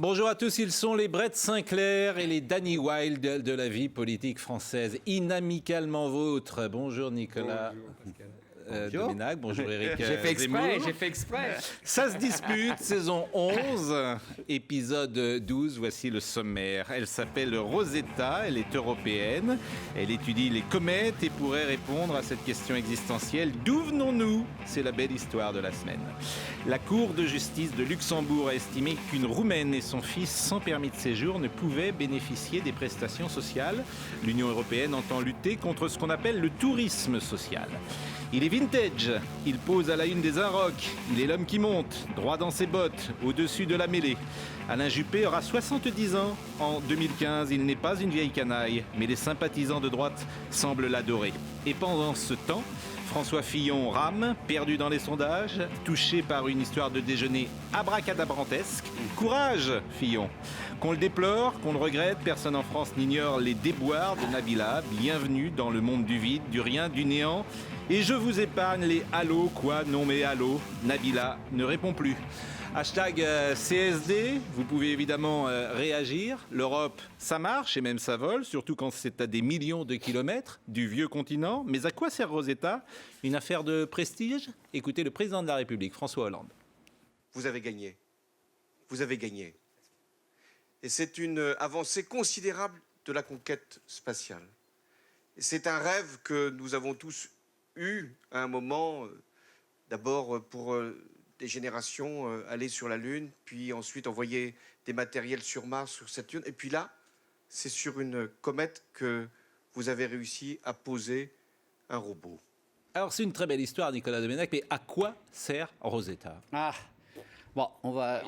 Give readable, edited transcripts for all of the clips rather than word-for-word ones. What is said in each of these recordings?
Bonjour à tous, ils sont les Brett Sinclair et les Danny Wilde de la vie politique française. Inamicalement vôtre. Bonjour Nicolas. Bonjour Pascal. Doménac, bonjour Éric J'ai fait exprès. Ça se dispute, saison 11, épisode 12, voici le sommaire. Elle s'appelle Rosetta, elle est européenne, elle étudie les comètes et pourrait répondre à cette question existentielle. D'où venons-nous? C'est la belle histoire de la semaine. La Cour de justice de Luxembourg a estimé qu'une Roumaine et son fils sans permis de séjour ne pouvaient bénéficier des prestations sociales. L'Union européenne entend lutter contre ce qu'on appelle le tourisme social. Il est vintage, il pose à la une des Inrocks, il est l'homme qui monte, droit dans ses bottes, au-dessus de la mêlée. Alain Juppé aura 70 ans en 2015, il n'est pas une vieille canaille, mais les sympathisants de droite semblent l'adorer. Et pendant ce temps, François Fillon rame, perdu dans les sondages, touché par une histoire de déjeuner abracadabrantesque. Courage, Fillon. Qu'on le déplore, qu'on le regrette, personne en France n'ignore les déboires de Nabila. Bienvenue dans le monde du vide, du rien, du néant. Et je vous épargne les allô, quoi, non mais allô. Nabila ne répond plus. Hashtag CSD, vous pouvez évidemment réagir. L'Europe, ça marche et même ça vole, surtout quand c'est à des millions de kilomètres du vieux continent. Mais à quoi sert Rosetta? Une affaire de prestige? Écoutez le président de la République, François Hollande. Vous avez gagné. Vous avez gagné. Et c'est une avancée considérable de la conquête spatiale. Et c'est un rêve que nous avons tous eu à un moment, d'abord pour des générations aller sur la Lune, puis ensuite envoyer des matériels sur Mars, sur Saturne. Et puis là, c'est sur une comète que vous avez réussi à poser un robot. Alors c'est une très belle histoire, Nicolas Doménac, mais à quoi sert Rosetta? Bon, on va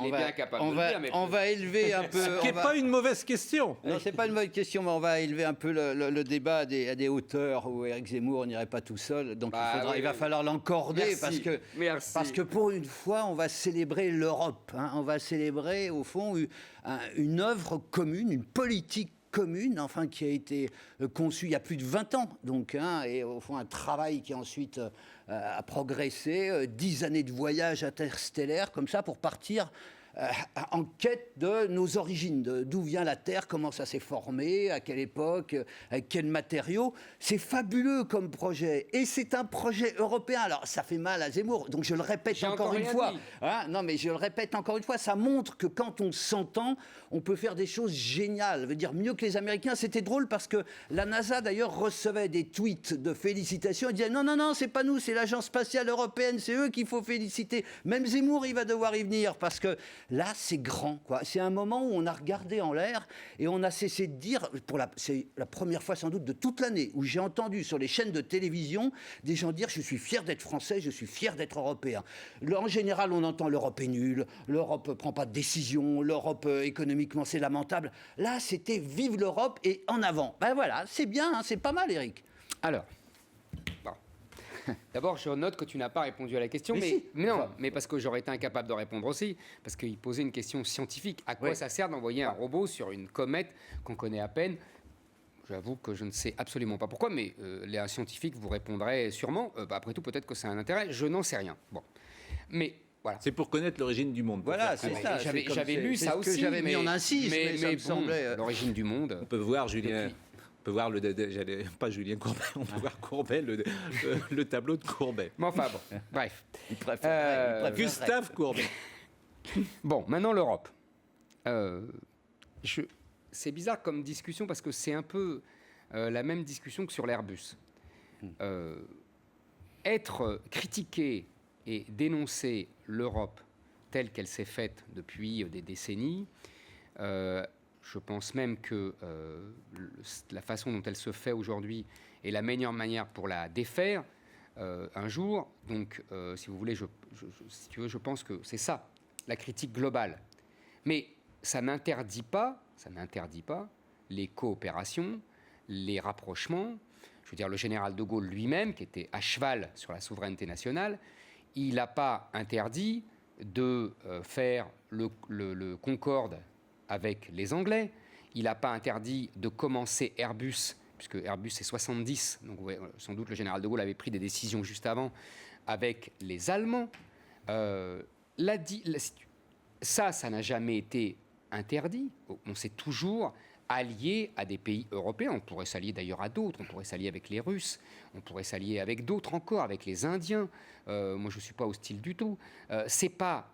élever un peu. Ce n'est pas une mauvaise question. C'est pas une mauvaise question, mais on va élever un peu le débat à des hauteurs où Éric Zemmour n'irait pas tout seul. Donc il va falloir l'encorder parce que pour une fois, on va célébrer l'Europe. On va célébrer au fond une œuvre commune, une politique commune, enfin, qui a été conçue il y a plus de 20 ans, donc, et au fond un travail qui ensuite a progressé, 10 années de voyage interstellaire, comme ça, pour partir en quête de nos origines, d'où vient la Terre, comment ça s'est formé, à quelle époque, avec quels matériaux. C'est fabuleux comme projet, et c'est un projet européen. Alors ça fait mal à Zemmour, donc je le répète encore une fois. Non, mais je le répète encore une fois, ça montre que quand on s'entend, on peut faire des choses géniales. Je veux dire, mieux que les Américains. C'était drôle parce que la NASA d'ailleurs recevait des tweets de félicitations. Elle disait non, c'est pas nous, c'est l'agence spatiale européenne, c'est eux qu'il faut féliciter. Même Zemmour, il va devoir y venir parce que là, c'est grand, quoi. C'est un moment où on a regardé en l'air et on a cessé de dire, c'est la première fois sans doute de toute l'année, où j'ai entendu sur les chaînes de télévision des gens dire « je suis fier d'être français, je suis fier d'être européen ». En général, on entend « l'Europe est nulle, l'Europe ne prend pas de décision, l'Europe économiquement c'est lamentable ». Là, c'était « vive l'Europe » et en avant. Ben voilà, c'est bien, c'est pas mal, Éric. Alors, bon. D'abord, je note que tu n'as pas répondu à la question, mais parce que j'aurais été incapable de répondre aussi, parce qu'il posait une question scientifique. À quoi ça sert d'envoyer un robot sur une comète qu'on connaît à peine? J'avoue que je ne sais absolument pas pourquoi, mais les scientifiques vous répondraient sûrement. Après tout, peut-être que c'est un intérêt. Je n'en sais rien. Bon, mais voilà. C'est pour connaître l'origine du monde. Voilà, c'est ça. J'avais lu ça aussi, que j'avais mis en incise, mais ça me semblait. L'origine du monde. On peut voir Julien. On peut voir pas Julien Courbet, on peut voir Courbet, le tableau de Courbet. Mais enfin, bon, bref. Il préfère Gustave Courbet. Bon, maintenant l'Europe. C'est bizarre comme discussion parce que c'est un peu la même discussion que sur l'Airbus. Être critiqué et dénoncer l'Europe telle qu'elle s'est faite depuis des décennies, je pense même que la façon dont elle se fait aujourd'hui est la meilleure manière pour la défaire un jour. Donc, si vous voulez, si tu veux, je pense que c'est ça, la critique globale. Mais ça n'interdit pas les coopérations, les rapprochements. Je veux dire, le général de Gaulle lui-même, qui était à cheval sur la souveraineté nationale, il n'a pas interdit de faire le Concorde avec les Anglais. Il n'a pas interdit de commencer Airbus, puisque Airbus c'est 70, donc ouais, sans doute le général de Gaulle avait pris des décisions juste avant, avec les Allemands. Ça n'a jamais été interdit. On s'est toujours allié à des pays européens. On pourrait s'allier d'ailleurs à d'autres. On pourrait s'allier avec les Russes. On pourrait s'allier avec d'autres encore, avec les Indiens. Moi, je ne suis pas hostile du tout. C'est pas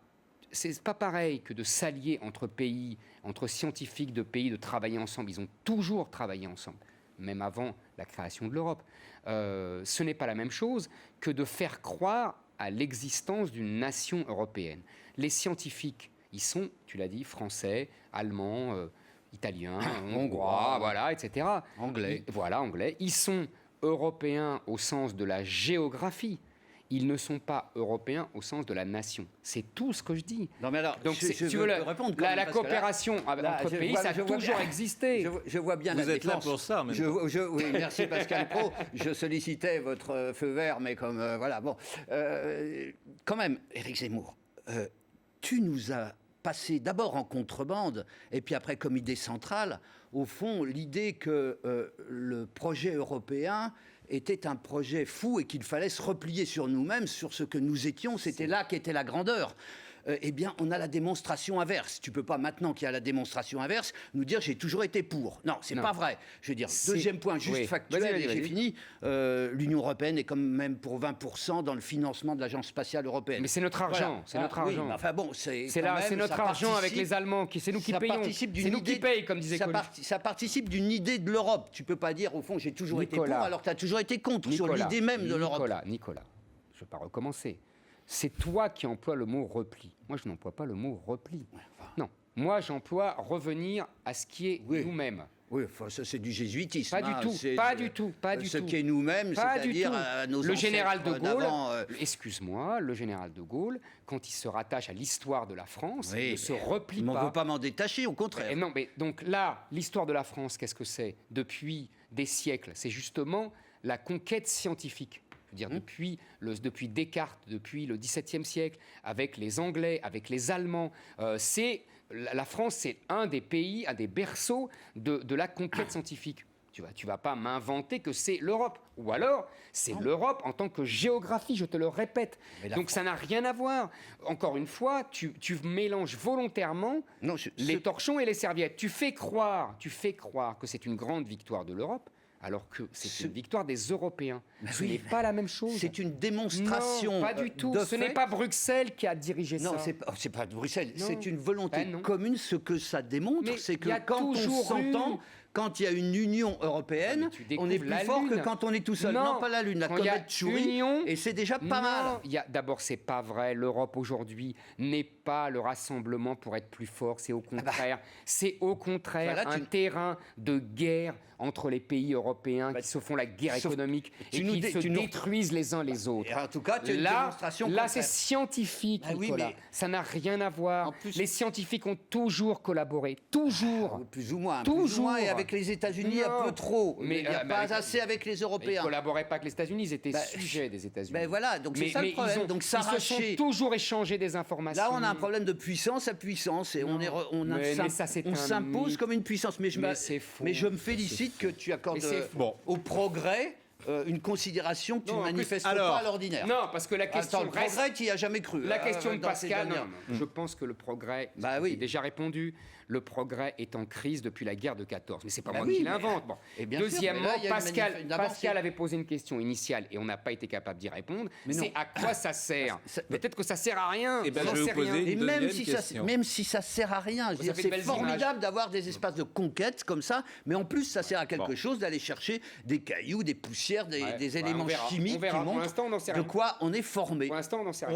pareil que de s'allier entre pays, entre scientifiques de pays, de travailler ensemble. Ils ont toujours travaillé ensemble, même avant la création de l'Europe. Ce n'est pas la même chose que de faire croire à l'existence d'une nation européenne. Les scientifiques, ils sont, tu l'as dit, français, allemands, italiens, hongrois, voilà, etc. Anglais. Anglais. Ils sont européens au sens de la géographie. Ils ne sont pas européens au sens de la nation. C'est tout ce que je dis. Non, mais alors, donc, tu veux répondre la coopération entre pays, ça a toujours existé. Je vois bien Vous la êtes défense. là pour ça. Oui, merci Pascal Praud. Je sollicitais votre feu vert, mais comme voilà. Bon, quand même, Éric Zemmour, tu nous as passé d'abord en contrebande, et puis après comme idée centrale, au fond, l'idée que le projet européen était un projet fou et qu'il fallait se replier sur nous-mêmes, sur ce que nous étions. C'était là qu'était la grandeur. Eh bien, on a la démonstration inverse. Tu ne peux pas, maintenant qu'il y a la démonstration inverse, nous dire « j'ai toujours été pour ». Non, c'est pas vrai. Je veux dire, deuxième point, juste factuel, et j'ai fini. L'Union européenne est quand même pour 20% dans le financement de l'Agence spatiale européenne. Mais c'est notre argent. Voilà. C'est notre argent. Oui, enfin bon, c'est notre argent avec les Allemands. C'est nous qui payons. C'est nous qui payons, comme disait Coluche. Ça participe d'une idée de l'Europe. Tu ne peux pas dire, au fond, j'ai toujours été pour, alors que tu as toujours été contre sur l'idée même de l'Europe. Nicolas, je ne vais pas recommencer. C'est toi qui emploies le mot repli. Moi, je n'emploie pas le mot repli. Non, moi, j'emploie revenir à ce qui est nous-mêmes. Oui, enfin, ça c'est du jésuitisme. Pas du tout. Ce qui est nous-mêmes, c'est-à-dire nos le général de Gaulle, excuse-moi, le général de Gaulle, quand il se rattache à l'histoire de la France, il ne se replie pas. On ne veut pas m'en détacher, au contraire. Non, mais donc là, l'histoire de la France, qu'est-ce que c'est? Depuis des siècles, c'est justement la conquête scientifique. Dire, depuis Descartes, depuis le XVIIe siècle, avec les Anglais, avec les Allemands. La France, c'est un des pays, un des berceaux de la conquête scientifique. Tu vas pas m'inventer que c'est l'Europe. Ou alors, c'est l'Europe en tant que géographie, je te le répète. Donc ça n'a rien à voir. Encore une fois, tu mélanges volontairement les torchons et les serviettes. Tu fais croire que c'est une grande victoire de l'Europe, alors que c'est une victoire des Européens. Ce n'est pas la même chose. C'est une démonstration. Non, pas du tout. Ce n'est pas Bruxelles qui a dirigé ça. Non, c'est pas Bruxelles. C'est une volonté commune. Ce que ça démontre, c'est que quand on s'entend, quand il y a une Union européenne, on est plus fort que quand on est tout seul. Non, pas la Lune, la comète Chury. Et c'est déjà pas mal. D'abord, c'est pas vrai. L'Europe aujourd'hui n'est pas le rassemblement pour être plus fort. C'est au contraire. C'est au contraire un terrain de guerre entre les pays européens qui se font la guerre économique et qui se détruisent les uns les autres. Et en tout cas, tu as une démonstration là, c'est scientifique, Nicolas. Ça n'a rien à voir. Les scientifiques ont toujours collaboré. Toujours. Plus ou moins. Toujours. Plus ou moins, et avec les États-unis, un peu trop. Mais pas assez avec les Européens. Ils ne collaboraient pas avec les États-Unis. Ils étaient sujets des États-Unis. Ben voilà, donc c'est ça le problème. Donc ils se sont toujours échangé des informations. Là, on a un problème de puissance à puissance. Et on s'impose comme une puissance. Mais je me félicite que tu accordes au progrès une considération que tu ne manifestes pas à l'ordinaire. Non, parce que la question... le progrès, tu n'y as jamais cru. La question de Pascal, je pense que le progrès, est déjà répondu. Le progrès est en crise depuis la guerre de 14. Mais ce n'est pas moi qui l'invente. Bon. Deuxièmement, Pascal avait posé une question initiale et on n'a pas été capable d'y répondre. C'est à quoi ça sert? Peut-être que ça ne sert à rien. Je vais vous poser une deuxième question. Même si ça ne sert à rien, c'est formidable d'avoir des espaces de conquête comme ça, mais en plus, ça sert à quelque chose d'aller chercher des cailloux, des poussières, des éléments chimiques qui montrent de quoi on est formé. Pour l'instant, on n'en sait rien.